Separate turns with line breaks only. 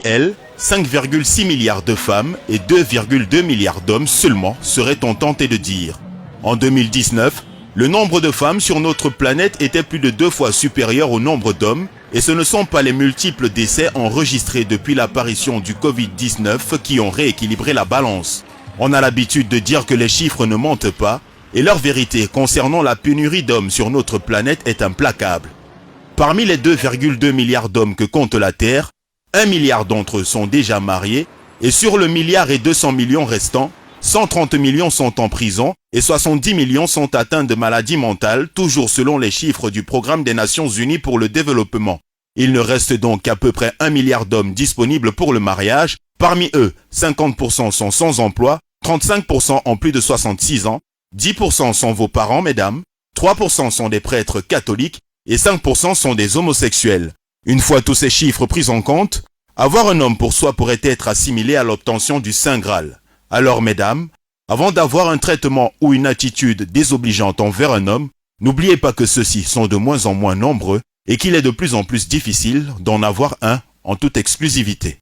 elles, 5,6 milliards de femmes et 2,2 milliards d'hommes seulement, serait-on tenté de dire. En 2019, le nombre de femmes sur notre planète était plus de 2 fois supérieur au nombre d'hommes, et ce ne sont pas les multiples décès enregistrés depuis l'apparition du Covid-19 qui ont rééquilibré la balance. On a l'habitude de dire que les chiffres ne mentent pas, et leur vérité concernant la pénurie d'hommes sur notre planète est implacable. Parmi les 2,2 milliards d'hommes que compte la Terre, 1 milliard d'entre eux sont déjà mariés, et sur le milliard et 200 millions restants, 130 millions sont en prison et 70 millions sont atteints de maladies mentales, toujours selon les chiffres du Programme des Nations Unies pour le développement. Il ne reste donc qu'à peu près 1 milliard d'hommes disponibles pour le mariage. Parmi eux, 50% sont sans emploi, 35% ont plus de 66 ans, 10% sont vos parents, mesdames, 3% sont des prêtres catholiques et 5% sont des homosexuels. Une fois tous ces chiffres pris en compte, avoir un homme pour soi pourrait être assimilé à l'obtention du Saint Graal. Alors, mesdames, avant d'avoir un traitement ou une attitude désobligeante envers un homme, n'oubliez pas que ceux-ci sont de moins en moins nombreux et qu'il est de plus en plus difficile d'en avoir un en toute exclusivité.